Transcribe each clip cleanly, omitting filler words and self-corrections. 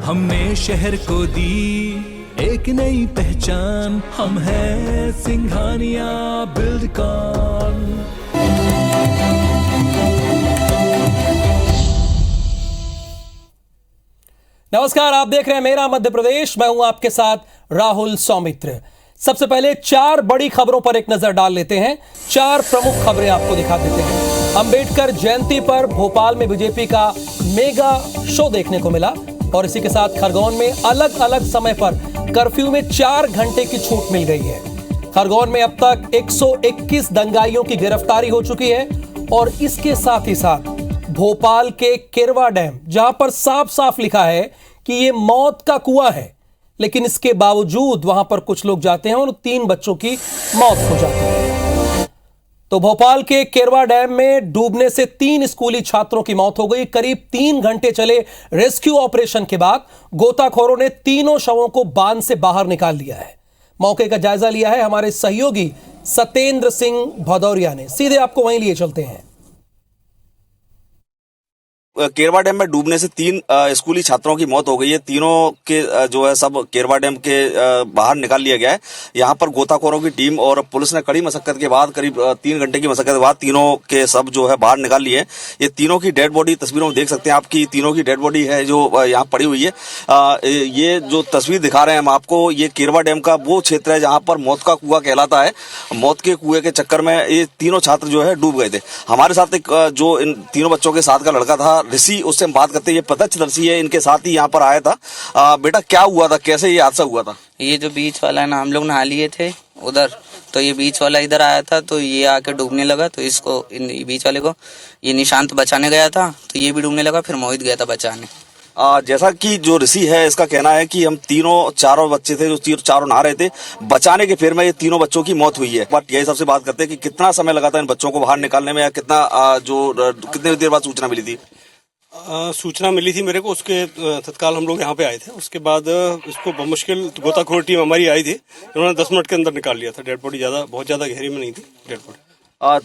हमने शहर को दी एक नई पहचान, हम हैं सिंघानिया बिल्डकॉन। नमस्कार, आप देख रहे हैं मेरा मध्य प्रदेश। मैं हूं आपके साथ राहुल सौमित्र। सबसे पहले 4 बड़ी खबरों पर एक नजर डाल लेते हैं। 4 प्रमुख खबरें आपको दिखा देते हैं। अंबेडकर जयंती पर भोपाल में बीजेपी का मेगा शो देखने को मिला और इसी के साथ खरगोन में अलग अलग समय पर कर्फ्यू में 4 घंटे की छूट मिल गई है। खरगोन में अब तक 121 दंगाइयों की गिरफ्तारी हो चुकी है और इसके साथ ही साथ भोपाल के केरवा डैम, जहां पर साफ साफ लिखा है कि यह मौत का कुआं है, लेकिन इसके बावजूद वहां पर कुछ लोग जाते हैं और 3 बच्चों की मौत हो जाती है। तो भोपाल के केरवा डैम में डूबने से 3 स्कूली छात्रों की मौत हो गई। करीब 3 घंटे चले रेस्क्यू ऑपरेशन के बाद गोताखोरों ने तीनों शवों को बांध से बाहर निकाल लिया है। मौके का जायजा लिया है हमारे सहयोगी सतेंद्र सिंह भदौरिया ने। सीधे आपको वहीं लिए चलते हैं। केरवा डैम में डूबने से 3 स्कूली छात्रों की मौत हो गई है। तीनों के जो है सब केरवा डैम के बाहर निकाल लिया गया है। यहाँ पर गोताखोरों की टीम और पुलिस ने कड़ी मशक्कत के बाद करीब 3 घंटे की मशक्कत के बाद तीनों के सब जो है बाहर निकाल लिए। ये तीनों की डेड बॉडी तस्वीरों में देख सकते हैं आपकी। तीनों की डेड बॉडी है जो यहाँ पड़ी हुई है। ये जो तस्वीर दिखा रहे हैं हम आपको, ये केरवा डैम का वो क्षेत्र है जहाँ पर मौत का कुआं कहलाता है। मौत के कुएं के चक्कर में ये तीनों छात्र जो है डूब गए थे। हमारे साथ एक जो इन तीनों बच्चों के साथ का लड़का था ऋषि, उससे हम बात करते हैं। ये प्रत्यक्षदर्शी है, इनके साथ ही यहाँ पर आया था। बेटा क्या हुआ था, कैसे ये हादसा हुआ था? ये जो बीच वाला है ना, हम लोग नहा लिए थे उधर, तो ये बीच वाला इधर आया था तो ये आके डूबने लगा। तो इसको बीच वाले को ये निशांत बचाने गया था तो ये भी डूबने लगा, फिर मोहित गया था बचाने। जैसा कि जो ऋषि है इसका कहना है कि हम चारों बच्चे थे जो चारों नहा रहे थे, बचाने के फेर में ये तीनों बच्चों की मौत हुई है। बट यही सबसे बात करते हैं कि कितना समय लगा था इन बच्चों को बाहर निकालने में, या कितने देर बाद सूचना मिली थी? सूचना मिली थी मेरे को, उसके तत्काल हम लोग यहाँ पे आए थे। उसके बाद इसको बमुश्किल गोताखोर टीम हमारी आई थी, उन्होंने 10 मिनट के अंदर निकाल लिया था। डेड बॉडी बहुत ज्यादा गहरी में नहीं थी डेड बॉडी।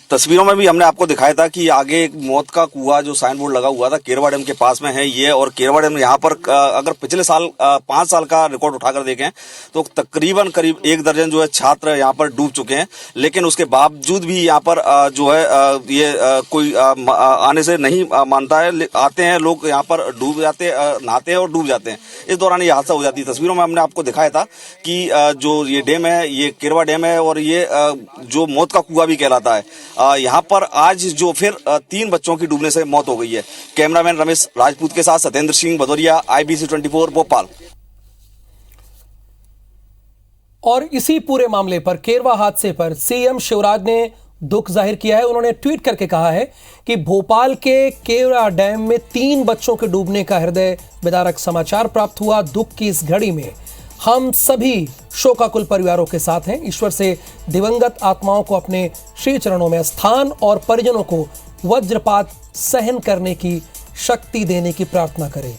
तस्वीरों में भी हमने आपको दिखाया था कि आगे एक मौत का कुआं जो साइन बोर्ड लगा हुआ था केरवा डैम के पास में है ये। और केरवा डैम यहाँ पर अगर पिछले साल 5 साल का रिकॉर्ड उठाकर देखें तो तकरीबन करीब 1 दर्जन जो है छात्र यहाँ पर डूब चुके हैं। लेकिन उसके बावजूद भी यहाँ पर जो है ये कोई आने से नहीं मानता है। आते हैं लोग, यहाँ पर डूब जाते, नहाते हैं और डूब जाते हैं। इस दौरान ये हादसा हो जाती है। तस्वीरों में हमने आपको दिखाया था कि जो ये डैम है ये केरवा डैम है और ये जो मौत का कुआं भी कहलाता है। यहाँ पर आज जो फिर 3 बच्चों की डूबने से मौत हो गई है। कैमरामैन रमेश राजपूत के साथ सतेंद्र सिंह भदौरिया, IBC 24 भोपाल। और इसी पूरे मामले पर, केरवा हादसे पर CM शिवराज ने दुख जाहिर किया है। उन्होंने ट्वीट करके कहा है कि भोपाल के केरवा डैम में 3 बच्चों के डूबने का हृदय विदारक समाचार प्राप्त हुआ। दुख की इस घड़ी में हम सभी शोकाकुल परिवारों के साथ हैं। ईश्वर से दिवंगत आत्माओं को अपने श्री चरणों में स्थान और परिजनों को वज्रपात सहन करने की शक्ति देने की प्रार्थना करें।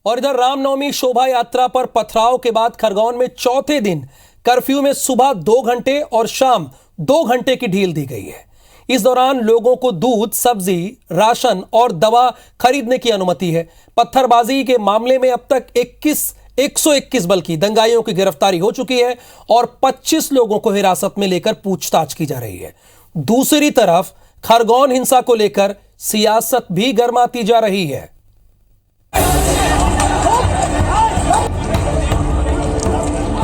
और इधर रामनवमी शोभा यात्रा पर पथराव के बाद खरगोन में चौथे दिन कर्फ्यू में सुबह 2 घंटे और शाम 2 घंटे की ढील दी गई है। इस दौरान लोगों को दूध, सब्जी, राशन और दवा खरीदने की अनुमति है। पत्थरबाजी के मामले में अब तक 121 बल्कि दंगाइयों की गिरफ्तारी हो चुकी है और 25 लोगों को हिरासत में लेकर पूछताछ की जा रही है। दूसरी तरफ खरगोन हिंसा को लेकर सियासत भी गर्माती जा रही है।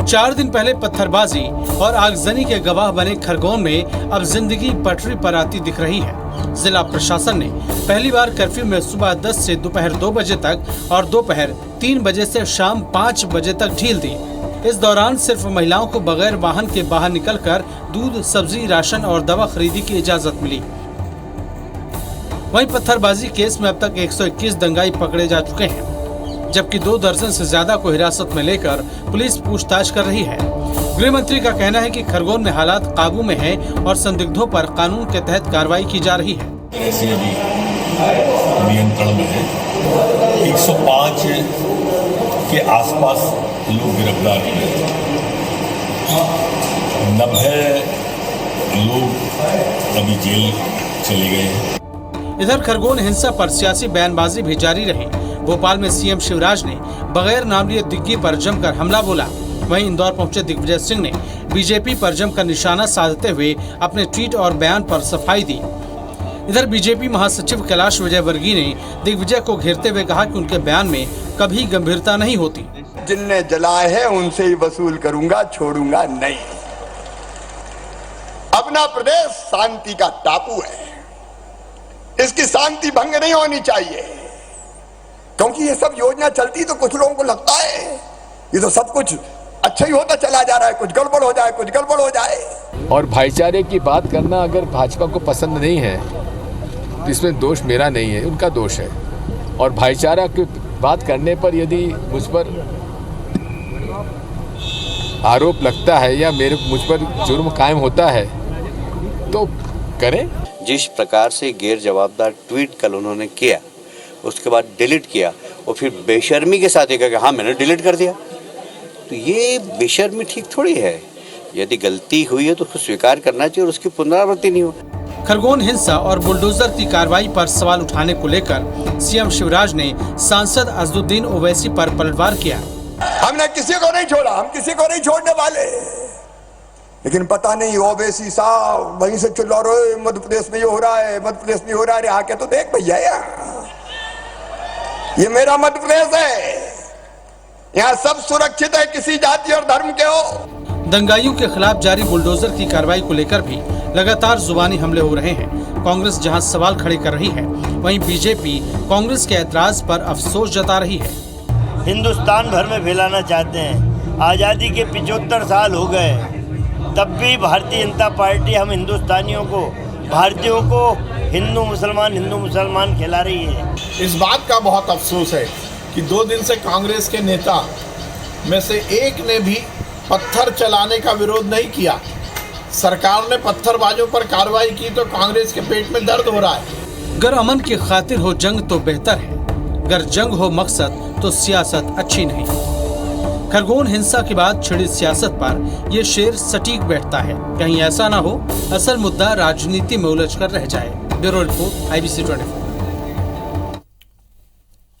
4 दिन पहले पत्थरबाजी और आगजनी के गवाह बने खरगोन में अब जिंदगी पटरी पर आती दिख रही है। जिला प्रशासन ने पहली बार कर्फ्यू में सुबह 10 से दोपहर 2 बजे तक और दोपहर 3 बजे से शाम 5 बजे तक ढील दी। इस दौरान सिर्फ महिलाओं को बगैर वाहन के बाहर निकलकर दूध, सब्जी, राशन और दवा खरीदी की इजाजत मिली। वहीं पत्थरबाजी केस में अब तक 121 दंगाई पकड़े जा चुके हैं, जबकि 2 दर्जन से ज्यादा को हिरासत में लेकर पुलिस पूछताछ कर रही है। गृह मंत्री का कहना है कि खरगोन में हालात काबू में हैं और संदिग्धों पर कानून के तहत कार्रवाई की जा रही है। ऐसे अभी नियंत्रण में है। 105 के आसपास लोग गिरफ्तार हुए, 90 लोग अभी जेल चले गए हैं। इधर खरगोन हिंसा पर सियासी बयानबाजी भी जारी रही। भोपाल में सीएम शिवराज ने बगैर नाम लिए दिग्गी पर जमकर हमला बोला। वहीं इंदौर पहुंचे दिग्विजय सिंह ने बीजेपी पर जमकर निशाना साधते हुए अपने ट्वीट और बयान पर सफाई दी। इधर बीजेपी महासचिव कैलाश विजयवर्गीय ने दिग्विजय को घेरते हुए कहा कि उनके बयान में कभी गंभीरता नहीं होती। जिनने जलाए हैं उनसे ही वसूल करूंगा, छोड़ूंगा नहीं। अपना प्रदेश शांति का टापू है, इसकी शांति भंग नहीं होनी चाहिए। क्योंकि ये सब योजना चलती तो कुछ लोगों को लगता है ये तो सब कुछ अच्छा ही होता चला जा रहा है, कुछ गड़बड़ हो जाए, कुछ गड़बड़ हो जाए। और भाईचारे की बात करना अगर भाजपा को पसंद नहीं है तो इसमें दोष मेरा नहीं है, उनका दोष है। और भाईचारा की बात करने पर यदि मुझ पर आरोप लगता है या मुझ पर जुर्म कायम होता है तो करें। जिस प्रकार से गैर जवाबदार ट्वीट कल उन्होंने किया, उसके बाद डिलीट किया और फिर बेशर्मी के साथ ये कहा कि हाँ मैंने डिलीट कर दिया, तो ये बेशर्मी ठीक थोड़ी है। यदि गलती हुई है तो उसको स्वीकार करना चाहिए और उसकी पुनरावृत्ति नहीं हो। खरगोन हिंसा और बुलडोजर की कार्रवाई पर सवाल उठाने को लेकर सीएम शिवराज ने सांसद अजदुद्दीन ओवैसी पर पलटवार किया। हमने किसी को नहीं छोड़ा, हम किसी को नहीं छोड़ने वाले। लेकिन पता नहीं ओवैसी साहब वहीं से चिल्ला रहे मध्य प्रदेश में ये हो रहा है, मध्य प्रदेश में ये हो रहा है। आके तो देख भैया, ये मेरा मध्य प्रदेश है, यहाँ सब सुरक्षित है, किसी जाति और धर्म के हो। दंगाइयों के खिलाफ जारी बुलडोजर की कार्रवाई को लेकर भी लगातार जुबानी हमले हो रहे हैं। कांग्रेस जहां सवाल खड़े कर रही है, वहीं बीजेपी कांग्रेस के ऐतराज पर अफसोस जता रही है। हिंदुस्तान भर में फैलाना चाहते हैं। आज़ादी के 75 साल हो गए, तब भी भारतीय जनता पार्टी हम हिंदुस्तानियों को, भारतीयों को हिंदू मुसलमान खिला रही है। इस बात का बहुत अफसोस है कि 2 दिन से कांग्रेस के नेता में से एक ने भी पत्थर चलाने का विरोध नहीं किया। सरकार ने पत्थरबाजों पर कार्रवाई की तो कांग्रेस के पेट में दर्द हो रहा है। अगर अमन की खातिर हो जंग तो बेहतर है, अगर जंग हो मकसद तो सियासत अच्छी नहीं। खरगोन हिंसा के बाद छिड़ी सियासत पर यह शेर सटीक बैठता है। कहीं ऐसा ना हो असल मुद्दा राजनीति में उलझ कर रह जाए। Bureau report IBC 24।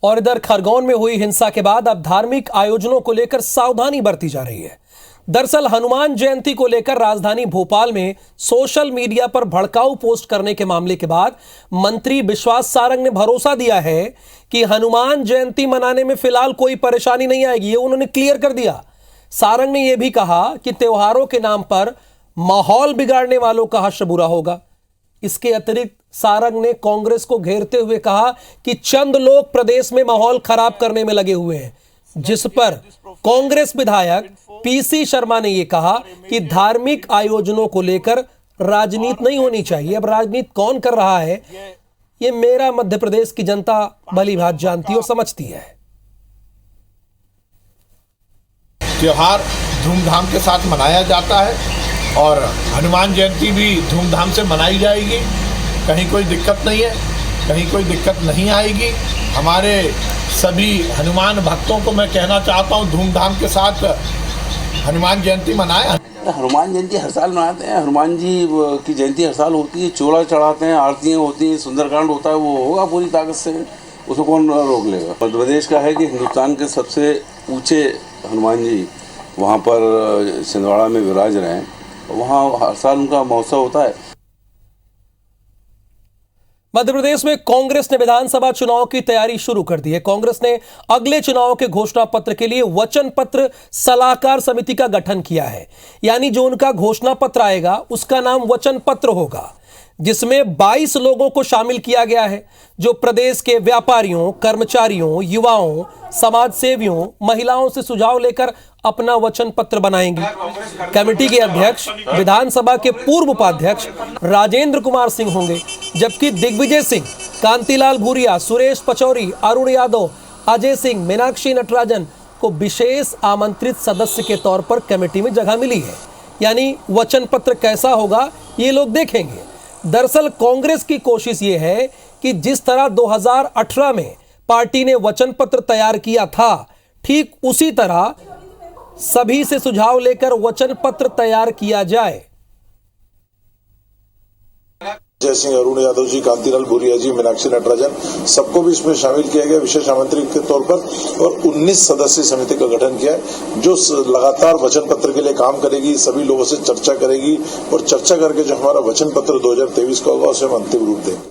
और इधर खरगोन में हुई हिंसा के बाद अब धार्मिक आयोजनों को लेकर सावधानी बरती जा रही है। दरअसल हनुमान जयंती को लेकर राजधानी भोपाल में सोशल मीडिया पर भड़काऊ पोस्ट करने के मामले के बाद मंत्री विश्वास सारंग ने भरोसा दिया है कि हनुमान जयंती मनाने में फिलहाल कोई परेशानी नहीं आएगी। ये उन्होंने क्लियर कर दिया। सारंग ने यह भी कहा कि त्योहारों के नाम पर माहौल बिगाड़ने वालों का हश्र बुरा होगा। इसके अतिरिक्त सारंग ने कांग्रेस को घेरते हुए कहा कि चंद लोग प्रदेश में माहौल खराब करने में लगे हुए हैं, जिस पर कांग्रेस विधायक PC शर्मा ने यह कहा कि धार्मिक आयोजनों को लेकर राजनीति नहीं होनी चाहिए। अब राजनीति कौन कर रहा है ये मेरा मध्य प्रदेश की जनता भली भांति जानती और समझती है। त्योहार धूमधाम के साथ मनाया जाता है और हनुमान जयंती भी धूमधाम से मनाई जाएगी। कहीं कोई दिक्कत नहीं है, कहीं कोई दिक्कत नहीं आएगी। हमारे सभी हनुमान भक्तों को मैं कहना चाहता हूँ धूमधाम के साथ हनुमान जयंती मनाएं। हनुमान जयंती हर साल मनाते हैं। हनुमान जी की जयंती हर साल होती है, चोला चढ़ाते हैं, आरतियाँ होती हैं, सुंदरकांड होता है, वो होगा पूरी ताकत से, उसको कौन रोक लेगा। मध्य प्रदेश का है कि हिंदुस्तान के सबसे ऊंचे हनुमान जी वहाँ पर छिंदवाड़ा में विराज रहे हैं, वहाँ हर साल उनका महोत्सव होता है। मध्य प्रदेश में कांग्रेस ने विधानसभा चुनाव की तैयारी शुरू कर दी है। कांग्रेस ने अगले चुनाव के घोषणा पत्र के लिए वचन पत्र सलाहकार समिति का गठन किया है। यानी जो उनका घोषणा पत्र आएगा उसका नाम वचन पत्र होगा, जिसमें 22 लोगों को शामिल किया गया है जो प्रदेश के व्यापारियों, कर्मचारियों, युवाओं, समाज सेवियों, महिलाओं से सुझाव लेकर अपना वचन पत्र बनाएंगे। कमेटी के अध्यक्ष विधानसभा के पूर्व उपाध्यक्ष राजेंद्र कुमार सिंह होंगे, जबकि दिग्विजय सिंह, कांतिलाल भूरिया, सुरेश पचौरी, अरुण यादव, अजय सिंह, मीनाक्षी नटराजन को विशेष आमंत्रित सदस्य के तौर पर कमेटी में जगह मिली है। यानी वचन पत्र कैसा होगा ये लोग देखेंगे। दरअसल कांग्रेस की कोशिश यह है कि जिस तरह 2018 में पार्टी ने वचन पत्र तैयार किया था, ठीक उसी तरह सभी से सुझाव लेकर वचन पत्र तैयार किया जाए। जय सिंह, अरुण यादव जी, कांतिलाल भूरिया जी, मीनाक्षी नटराजन, सबको भी इसमें शामिल किया गया विशेष आमंत्रित के तौर पर। और 19 सदस्यीय समिति का गठन किया है जो लगातार वचन पत्र के लिए काम करेगी, सभी लोगों से चर्चा करेगी और चर्चा करके जो हमारा वचन पत्र 2023 का होगा उसे हम अंतिम रूप देंगे।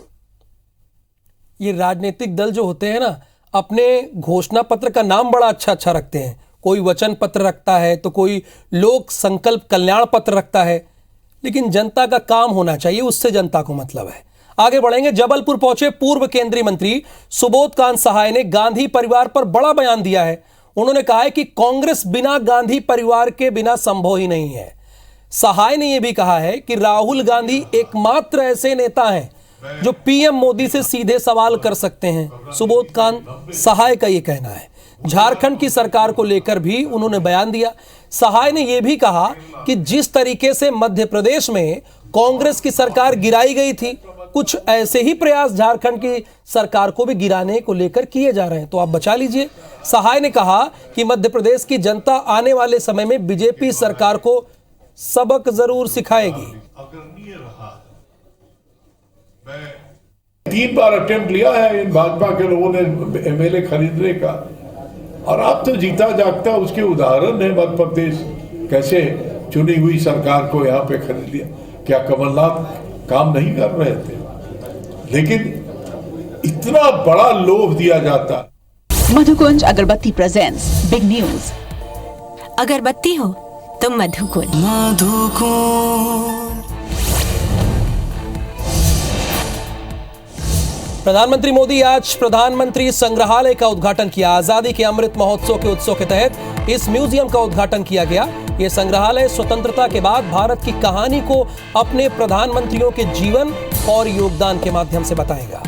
ये राजनीतिक दल जो होते हैं ना, अपने घोषणा पत्र का नाम बड़ा अच्छा रखते हैं। कोई वचन पत्र रखता है तो कोई लोक संकल्प कल्याण पत्र रखता है, लेकिन जनता का काम होना चाहिए, उससे जनता को मतलब है। आगे बढ़ेंगे। जबलपुर पहुंचे पूर्व केंद्रीय मंत्री सुबोध कांत सहाय ने गांधी परिवार पर बड़ा बयान दिया है। उन्होंने कहा है कि कांग्रेस बिना गांधी परिवार के बिना संभव ही नहीं है। सहाय ने यह भी कहा है कि राहुल गांधी एकमात्र ऐसे नेता हैं जो पीएम मोदी से सीधे सवाल कर सकते हैं। सुबोध कांत सहाय का यह कहना है। झारखंड की सरकार को लेकर भी उन्होंने बयान दिया। सहाय ने यह भी कहा कि जिस तरीके से मध्य प्रदेश में कांग्रेस की सरकार गिराई गई थी, कुछ ऐसे ही प्रयास झारखंड की सरकार को भी गिराने को लेकर किए जा रहे हैं, तो आप बचा लीजिए। सहाय ने कहा कि मध्य प्रदेश की जनता आने वाले समय में बीजेपी सरकार को सबक जरूर सिखाएगी। 3 बार अटेम्प्ट लिया है इन भाजपा के लोगों ने एमएलए खरीदने का, और अब तो जीता जागता उसके उदाहरण है मध्य प्रदेश कैसे चुनी हुई सरकार को यहाँ पे खरीद लिया। क्या कमलनाथ काम नहीं कर रहे थे? लेकिन इतना बड़ा लोभ दिया जाता। मधुकुंज अगरबत्ती प्रेजेंट्स बिग न्यूज। अगरबत्ती हो तो मधुकुंज। प्रधानमंत्री मोदी आज प्रधानमंत्री संग्रहालय का उद्घाटन किया। आजादी के अमृत महोत्सव के उत्सव के तहत इस म्यूजियम का उद्घाटन किया गया। यह संग्रहालय स्वतंत्रता के बाद भारत की कहानी को अपने प्रधानमंत्रियों के जीवन और योगदान के माध्यम से बताएगा।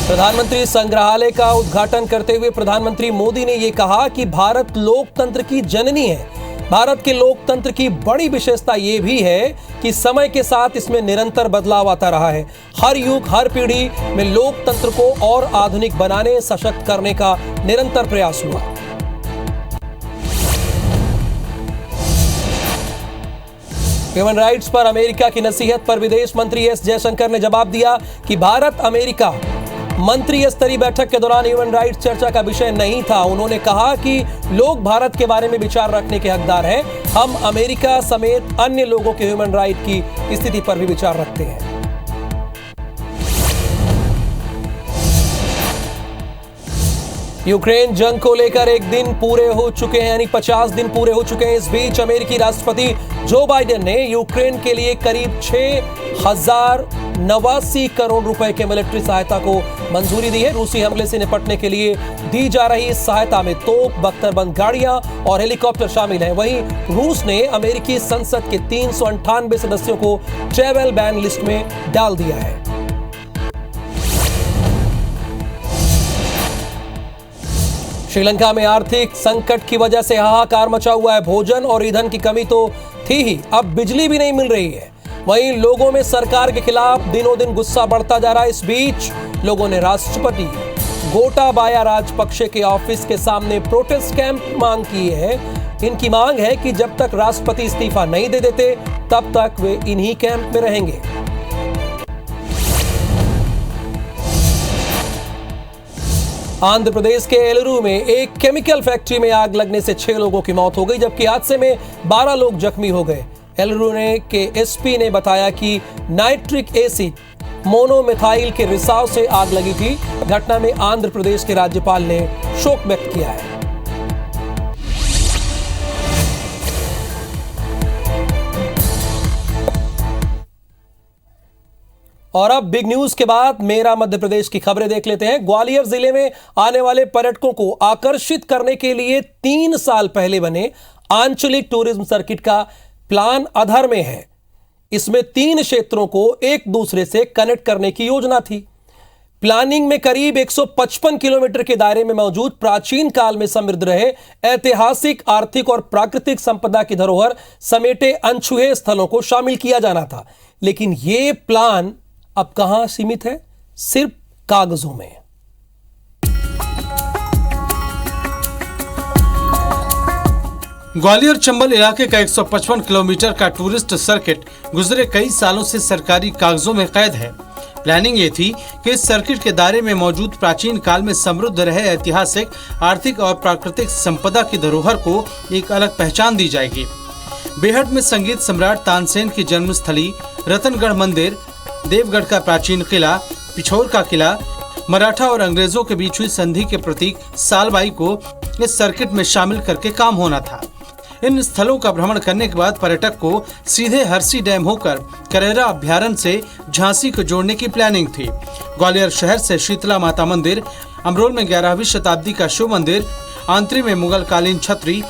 प्रधानमंत्री संग्रहालय का उद्घाटन करते हुए प्रधानमंत्री मोदी ने यह कहा कि भारत लोकतंत्र की जननी है। भारत के लोकतंत्र की बड़ी विशेषता यह भी है कि समय के साथ इसमें निरंतर बदलाव आता रहा है। हर युग हर पीढ़ी में लोकतंत्र को और आधुनिक बनाने, सशक्त करने का निरंतर प्रयास हुआ। ह्यूमन राइट्स पर अमेरिका की नसीहत पर विदेश मंत्री एस जयशंकर ने जवाब दिया कि भारत अमेरिका मंत्री स्तरीय बैठक के दौरान ह्यूमन राइट्स चर्चा का विषय नहीं था। उन्होंने कहा कि लोग भारत के बारे में विचार रखने के हकदार हैं। हम अमेरिका समेत अन्य लोगों के ह्यूमन राइट की स्थिति पर भी विचार रखते हैं। यूक्रेन जंग को लेकर एक दिन पूरे हो चुके हैं, यानी 50 दिन पूरे हो चुके हैं। इस बीच अमेरिकी राष्ट्रपति जो बाइडेन ने यूक्रेन के लिए करीब 6089 करोड़ रुपए के मिलिट्री सहायता को मंजूरी दी है। रूसी हमले से निपटने के लिए दी जा रही इस सहायता में तोप, बख्तरबंद गाड़ियां और हेलीकॉप्टर शामिल हैं। वहीं रूस ने अमेरिकी संसद के 398 सदस्यों को ट्रैवल बैन लिस्ट में डाल दिया है। श्रीलंका में आर्थिक संकट की वजह से हाहाकार मचा हुआ है। भोजन और ईंधन की कमी तो थी ही, अब बिजली भी नहीं मिल रही है। वहीं लोगों में सरकार के खिलाफ दिनों दिन गुस्सा बढ़ता जा रहा है। इस बीच लोगों ने राष्ट्रपति गोटाबाया राजपक्षे के ऑफिस के सामने प्रोटेस्ट कैंप मांग की है। इनकी मांग है कि जब तक राष्ट्रपति इस्तीफा नहीं दे देते तब तक वे इन्हीं कैंप में रहेंगे। आंध्र प्रदेश के एलुरु में एक केमिकल फैक्ट्री में आग लगने से 6 लोगों की मौत हो गई, जबकि हादसे में 12 लोग जख्मी हो गए। एलुरु के एसपी ने बताया कि नाइट्रिक एसिड मोनोमिथाइल के रिसाव से आग लगी थी। घटना में आंध्र प्रदेश के राज्यपाल ने शोक व्यक्त किया है। और अब बिग न्यूज के बाद मेरा मध्य प्रदेश की खबरें देख लेते हैं। ग्वालियर जिले में आने वाले पर्यटकों को आकर्षित करने के लिए 3 साल पहले बने आंचलिक टूरिज्म सर्किट का प्लान अधर में है। इसमें 3 क्षेत्रों को एक दूसरे से कनेक्ट करने की योजना थी। प्लानिंग में करीब 155 किलोमीटर के दायरे में मौजूद प्राचीन काल में समृद्ध रहे ऐतिहासिक, आर्थिक और प्राकृतिक संपदा की धरोहर समेटे अनछुए स्थलों को शामिल किया जाना था। लेकिन यह प्लान अब कहां सीमित है? सिर्फ कागजों में। ग्वालियर चंबल इलाके का 155 किलोमीटर का टूरिस्ट सर्किट गुजरे कई सालों से सरकारी कागजों में कैद है। प्लानिंग ये थी कि इस सर्किट के दायरे में मौजूद प्राचीन काल में समृद्ध रहे ऐतिहासिक, आर्थिक और प्राकृतिक संपदा की धरोहर को एक अलग पहचान दी जाएगी। बेहट में संगीत सम्राट तानसेन की जन्मस्थली, रतनगढ़ मंदिर, देवगढ़ का प्राचीन किला, पिछोर का किला, मराठा और अंग्रेजों के बीच हुई संधि के प्रतीक सालबाई को इस सर्किट में शामिल करके काम होना था। इन स्थलों का भ्रमण करने के बाद पर्यटक को सीधे हरसी डैम होकर करेरा अभ्यारण्य से झांसी को जोड़ने की प्लानिंग थी। ग्वालियर शहर से शीतला माता मंदिर, अमरोल में 11वीं शताब्दी का शिव मंदिर, आंतरी में मुगल कालीन छतरी,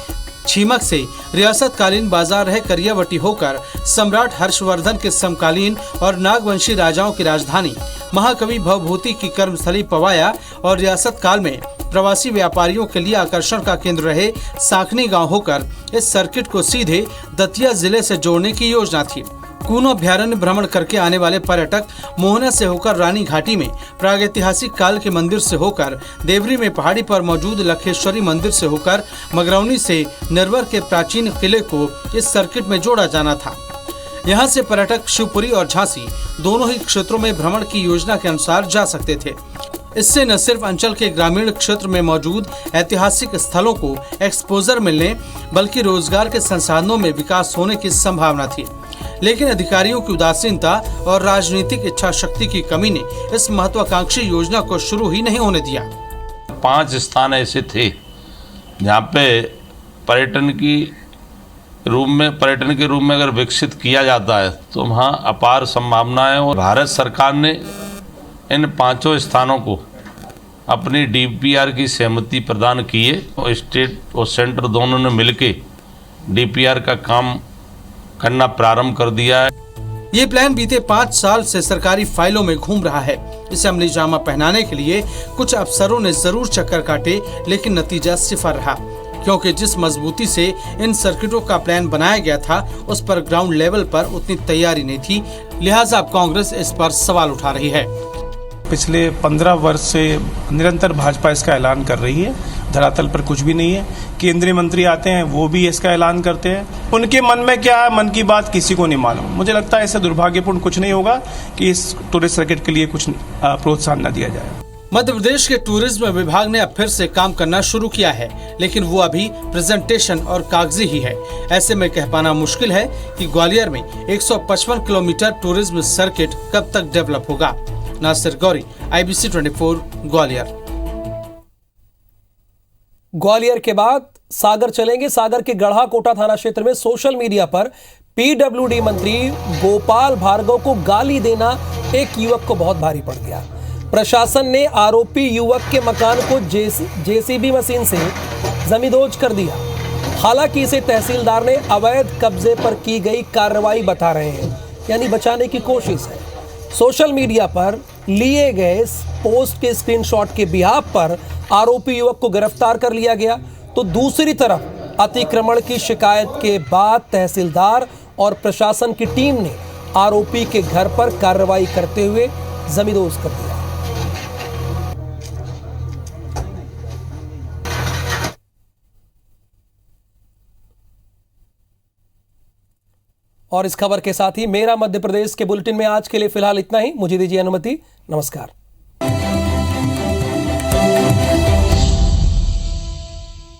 छीमक से रियासत कालीन बाजार रहे करियावटी होकर सम्राट हर्षवर्धन के समकालीन और नागवंशी राजाओं की राजधानी, महाकवि भवभूति की कर्मस्थली पवाया और रियासत काल में प्रवासी व्यापारियों के लिए आकर्षण का केंद्र रहे साखनी गांव होकर इस सर्किट को सीधे दतिया जिले से जोड़ने की योजना थी। कूनो अभ्यारण्य भ्रमण करके आने वाले पर्यटक मोहना से होकर रानी घाटी में प्रागैतिहासिक काल के मंदिर से होकर, देवरी में पहाड़ी पर मौजूद लखेश्वरी मंदिर से होकर, मगरौनी से नरवर के प्राचीन किले को इस सर्किट में जोड़ा जाना था। यहाँ से पर्यटक शिवपुरी और झांसी दोनों ही क्षेत्रों में भ्रमण की योजना के अनुसार जा सकते थे। इससे न सिर्फ अंचल के ग्रामीण क्षेत्र में मौजूद ऐतिहासिक स्थलों को एक्सपोजर मिलने, बल्कि रोजगार के संसाधनों में विकास होने की संभावना थी। लेकिन अधिकारियों की उदासीनता और राजनीतिक इच्छा शक्ति की कमी ने इस महत्वाकांक्षी योजना को शुरू ही नहीं होने दिया। 5 स्थान ऐसे थे जहाँ पे पर्यटन के रूप में अगर विकसित किया जाता है तो वहाँ अपार संभावनाएं, और भारत सरकार ने इन 5 स्थानों को अपनी डीपीआर की सहमति प्रदान की है और स्टेट और सेंटर दोनों ने मिलकर डीपीआर का काम करना प्रारंभ कर दिया है। ये प्लान बीते 5 साल से सरकारी फाइलों में घूम रहा है। इसे अमली जामा पहनाने के लिए कुछ अफसरों ने जरूर चक्कर काटे, लेकिन नतीजा सिफर रहा, क्योंकि जिस मजबूती से इन सर्किटों का प्लान बनाया गया था उस पर ग्राउंड लेवल पर उतनी तैयारी नहीं थी। लिहाजा अब कांग्रेस इस पर सवाल उठा रही है। पिछले 15 वर्ष से निरंतर भाजपा इसका ऐलान कर रही है, धरातल पर कुछ भी नहीं है। केंद्रीय मंत्री आते हैं, वो भी इसका ऐलान करते हैं। उनके मन में क्या है, मन की बात किसी को नहीं मालूम। मुझे लगता है इससे दुर्भाग्यपूर्ण कुछ नहीं होगा कि इस टूरिस्ट सर्किट के लिए कुछ प्रोत्साहन न दिया जाए। मध्य प्रदेश के टूरिज्म विभाग ने अब फिर से काम करना शुरू किया है, लेकिन वो अभी प्रेजेंटेशन और कागजी ही है। ऐसे में कह पाना मुश्किल है कि ग्वालियर में 155 किलोमीटर टूरिज्म सर्किट कब तक डेवलप होगा। नासिर गौरी, IBC 24, ग्वालियर। ग्वालियर के बाद सागर चलेंगे। सागर के गढ़ा कोटा थाना क्षेत्र में सोशल मीडिया पर PWD मंत्री गोपाल भार्गव को गाली देना एक युवक को बहुत भारी पड़ गया। प्रशासन ने आरोपी युवक के मकान को जेसीबी मशीन से जमींदोज कर दिया। हालांकि इसे तहसीलदार ने अवैध कब्जे पर की गई कार्रवाई बता रहे हैं, यानी बचाने की कोशिश है। सोशल मीडिया पर लिए गए पोस्ट के स्क्रीनशॉट के बिहाफ पर आरोपी युवक को गिरफ्तार कर लिया गया। तो दूसरी तरफ अतिक्रमण की शिकायत के बाद तहसीलदार और प्रशासन की टीम ने आरोपी के घर पर कार्रवाई करते हुए जमींदोज कर दिया। और इस खबर के साथ ही मेरा मध्य प्रदेश के बुलेटिन में आज के लिए फिलहाल इतना ही। मुझे दीजिए अनुमति। नमस्कार।